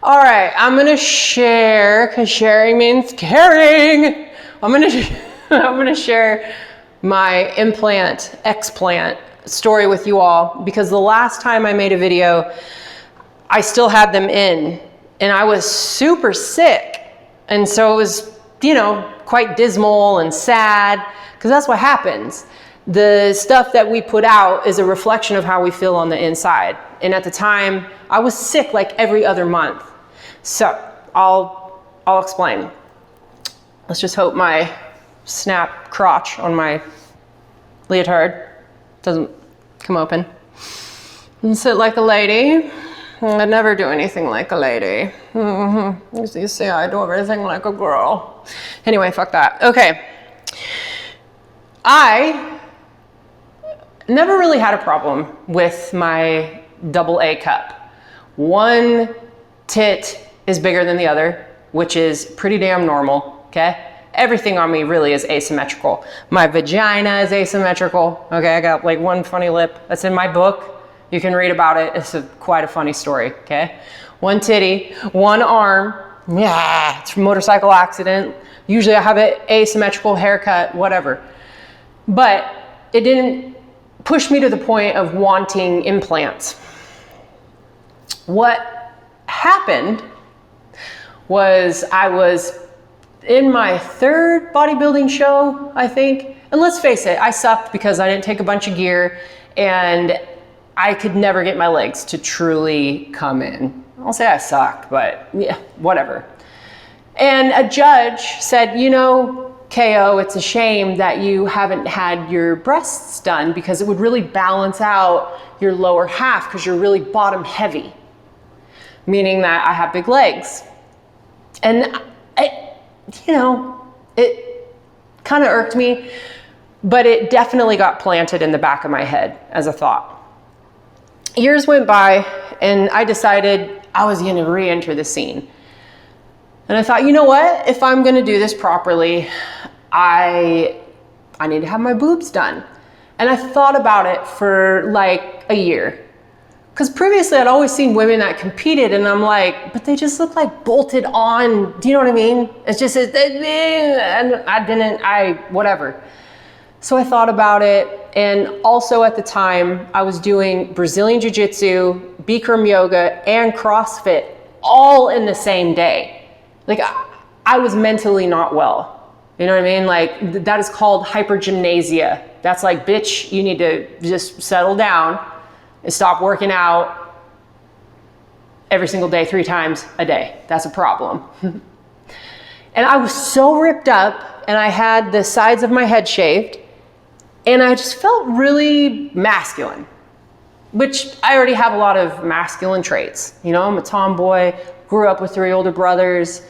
All right, I'm gonna share, because sharing means caring. I'm gonna share my explant story with you all, because the last time I made a video, I still had them in, and I was super sick. And so it was, quite dismal and sad, because that's what happens. The stuff that we put out is a reflection of how we feel on the inside. And at the time, I was sick like every other month. So I'll explain. Let's just hope my snap crotch on my leotard doesn't come open. And sit like a lady. I never do anything like a lady. You say I do everything like a girl. Anyway, fuck that. Okay. I never really had a problem with my AA cup. One tit is bigger than the other, which is pretty damn normal, okay? Everything on me really is asymmetrical. My vagina is asymmetrical, okay? I got like one funny lip. That's in my book. You can read about it. It's quite a funny story, okay? One titty, one arm. Yeah, it's a motorcycle accident. Usually I have an asymmetrical haircut, whatever. But it didn't push me to the point of wanting implants. What happened was I was in my third bodybuilding show, I think. And let's face it, I sucked because I didn't take a bunch of gear and I could never get my legs to truly come in. I'll say I sucked, but yeah, whatever. And a judge said, KO, it's a shame that you haven't had your breasts done, because it would really balance out your lower half, because you're really bottom heavy, meaning that I have big legs. And it kind of irked me, but it definitely got planted in the back of my head as a thought. Years went by and I decided I was going to re-enter the scene. And I thought, you know what? If I'm going to do this properly, I need to have my boobs done. And I thought about it for like a year. Because previously I'd always seen women that competed and I'm like, but they just look like bolted on. Do you know what I mean? It's just, and whatever. So I thought about it. And also at the time I was doing Brazilian Jiu-Jitsu, Bikram yoga, and CrossFit all in the same day. Like I was mentally not well. You know what I mean? Like that is called hypergymnasia. That's like, bitch, you need to just settle down and stop working out every single day, 3 times a day. That's a problem. And I was so ripped up and I had the sides of my head shaved and I just felt really masculine, which I already have a lot of masculine traits. I'm a tomboy, grew up with 3 older brothers.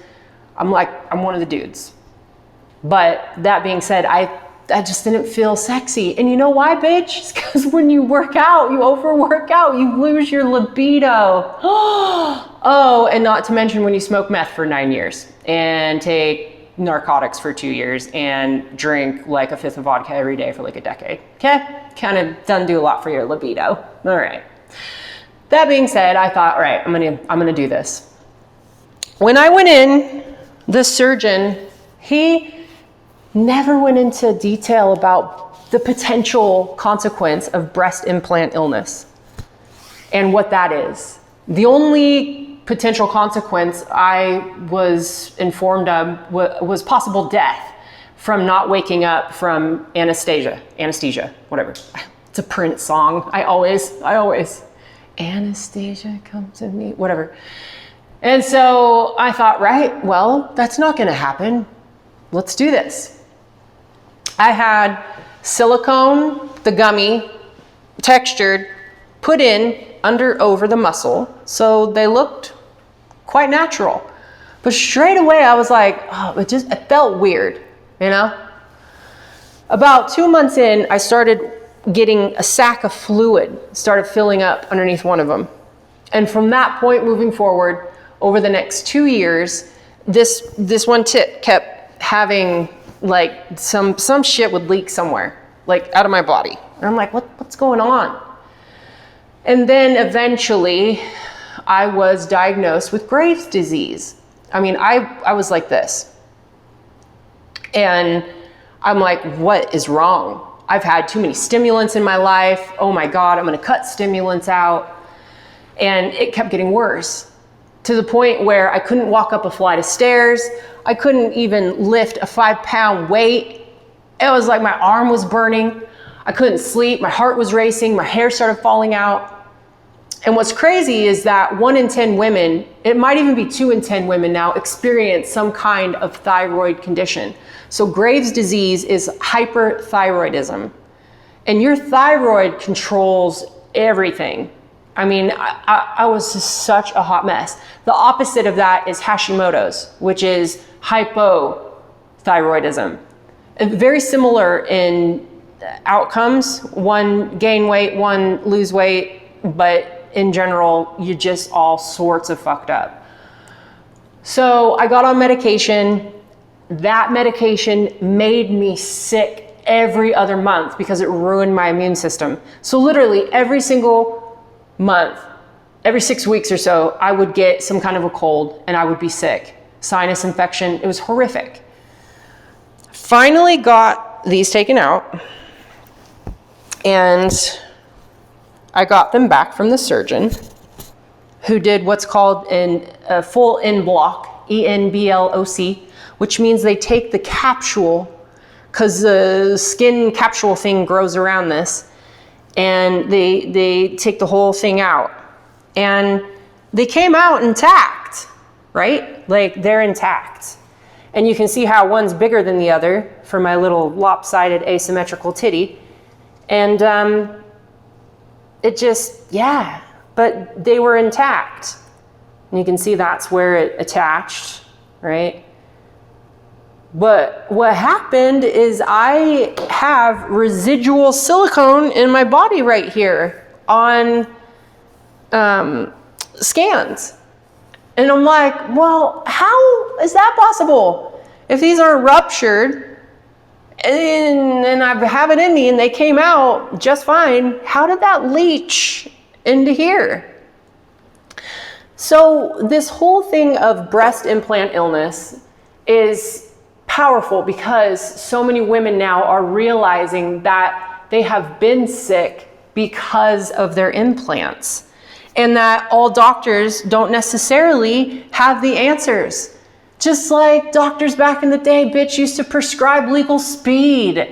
I'm one of the dudes. But that being said, I just didn't feel sexy. And you know why, bitch? It's because when you work out, you overwork out, you lose your libido. Oh, and not to mention when you smoke meth for 9 years and take narcotics for 2 years and drink like a 5th of vodka every day for like a decade. Okay? Kind of doesn't do a lot for your libido. All right. That being said, I thought, all right, I'm gonna do this. When I went in, the surgeon, he never went into detail about the potential consequence of breast implant illness and what that is. The only potential consequence I was informed of was possible death from not waking up from anesthesia, whatever. It's a Prince song. I always, anesthesia come to me, whatever. And so I thought, right, well, that's not gonna happen. Let's do this. I had silicone, the gummy, textured, put in over the muscle, so they looked quite natural. But straight away I was like, oh, it felt weird, About 2 months in, I started getting a sack of fluid, started filling up underneath one of them. And from that point moving forward, over the next 2 years, this one tit kept having like some shit would leak somewhere, like out of my body. And I'm like, what's going on? And then eventually I was diagnosed with Graves' disease. I mean, I was like this. And I'm like, what is wrong? I've had too many stimulants in my life. Oh my God, I'm gonna cut stimulants out. And it kept getting worse, to the point where I couldn't walk up a flight of stairs. I couldn't even lift a 5-pound weight. It was like my arm was burning. I couldn't sleep. My heart was racing. My hair started falling out. And what's crazy is that 1 in 10 women, it might even be 2 in 10 women now, experience some kind of thyroid condition. So Graves' disease is hyperthyroidism. And your thyroid controls everything. I mean, I was just such a hot mess. The opposite of that is Hashimoto's, which is hypothyroidism. Very similar in outcomes. One gain weight, one lose weight, but in general, you're just all sorts of fucked up. So I got on medication. That medication made me sick every other month because it ruined my immune system. So literally every single month, every 6 weeks or so, I would get some kind of a cold and I would be sick. Sinus infection, it was horrific. Finally got these taken out, and I got them back from the surgeon, who did what's called a full en-bloc, E-N-B-L-O-C, which means they take the capsule, because the skin capsule thing grows around this, and they take the whole thing out. And they came out intact, right? Like, they're intact. And you can see how one's bigger than the other for my little lopsided asymmetrical titty. And it just, yeah, but they were intact. And you can see that's where it attached, right? But what happened is I have residual silicone in my body right here on scans. And I'm like, well, how is that possible? If these are ruptured and I have it in me and they came out just fine, how did that leach into here? So this whole thing of breast implant illness is powerful because so many women now are realizing that they have been sick because of their implants, and that all doctors don't necessarily have the answers. Just like doctors back in the day, bitch, used to prescribe legal speed,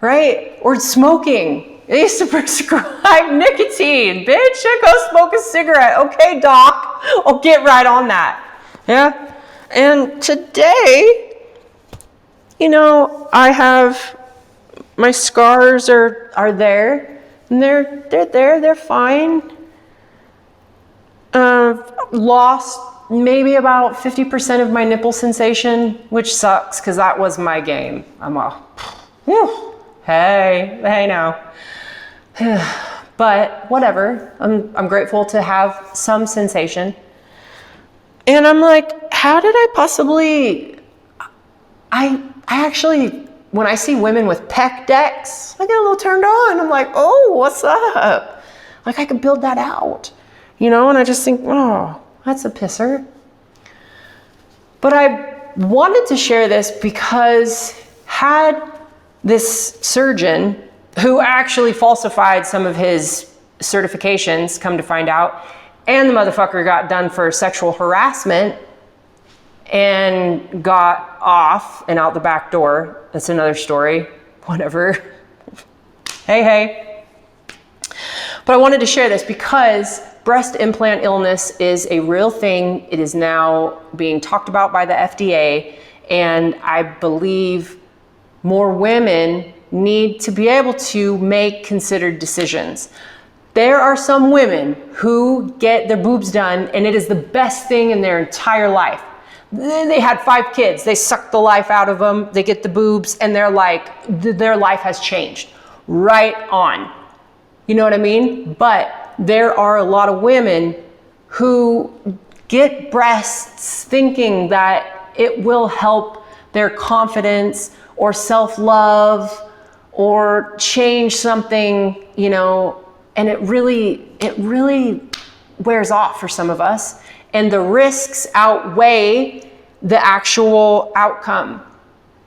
right? Or smoking. They used to prescribe nicotine. Bitch, go smoke a cigarette. Okay, doc, I'll get right on that. Yeah? And today, you know, I have, my scars are there, and they're there, they're fine. Lost maybe about 50% of my nipple sensation, which sucks because that was my game. I'm all, whew, hey now. But whatever, I'm grateful to have some sensation. And I'm like, how did I possibly, I actually, when I see women with pec decks, I get a little turned on. I'm like, oh, what's up? Like, I could build that out, you know? And I just think, oh, that's a pisser. But I wanted to share this because had this surgeon, who actually falsified some of his certifications, come to find out, and the motherfucker got done for sexual harassment and got off and out the back door. That's another story, whatever. Hey. But I wanted to share this because breast implant illness is a real thing. It is now being talked about by the FDA, and I believe more women need to be able to make considered decisions. There are some women who get their boobs done and it is the best thing in their entire life. They had 5 kids, they sucked the life out of them, they get the boobs, and they're like, their life has changed. Right on. You know what I mean? But there are a lot of women who get breasts thinking that it will help their confidence or self-love or change something, you know, and it really wears off for some of us, and the risks outweigh the actual outcome.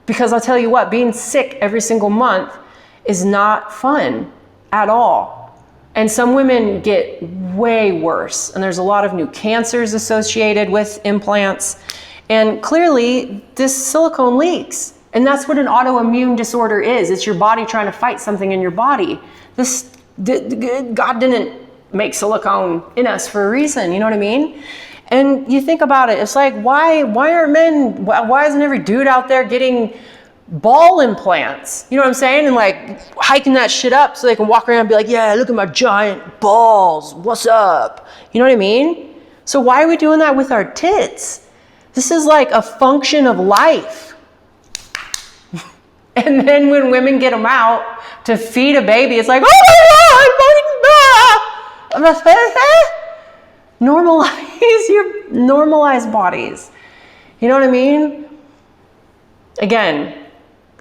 Because I'll tell you what, being sick every single month is not fun at all. And some women get way worse, and there's a lot of new cancers associated with implants. And clearly, this silicone leaks. And that's what an autoimmune disorder is. It's your body trying to fight something in your body. God didn't make silicone in us for a reason, you know what I mean? And you think about it, it's like, why isn't every dude out there getting ball implants? You know what I'm saying? And like hiking that shit up so they can walk around and be like, yeah, look at my giant balls. What's up? You know what I mean? So why are we doing that with our tits? This is like a function of life. And then when women get them out to feed a baby, it's like, oh my God, normalize bodies. You know what I mean? Again,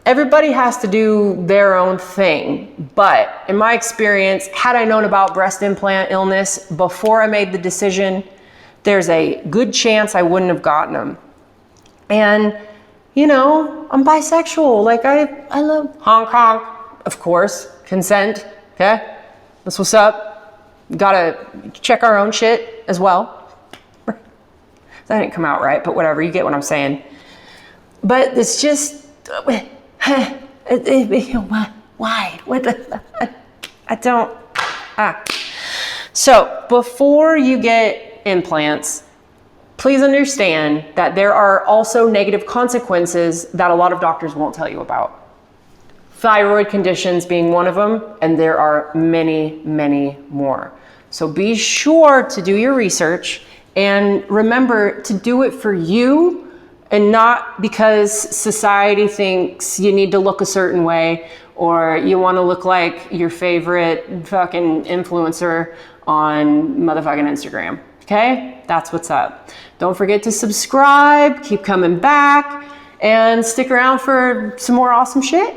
everybody has to do their own thing. But in my experience, had I known about breast implant illness before I made the decision, there's a good chance I wouldn't have gotten them. And, you know, I'm bisexual. Like I love honk honk, of course, consent, okay? That's what's up. Gotta check our own shit as well. That didn't come out right, but whatever, you get what I'm saying. But it's just, why? What the, I don't, So before you get implants, please understand that there are also negative consequences that a lot of doctors won't tell you about. Thyroid conditions being one of them, and there are many, many more. So be sure to do your research and remember to do it for you and not because society thinks you need to look a certain way or you want to look like your favorite fucking influencer on motherfucking Instagram. Okay? That's what's up. Don't forget to subscribe, keep coming back, and stick around for some more awesome shit.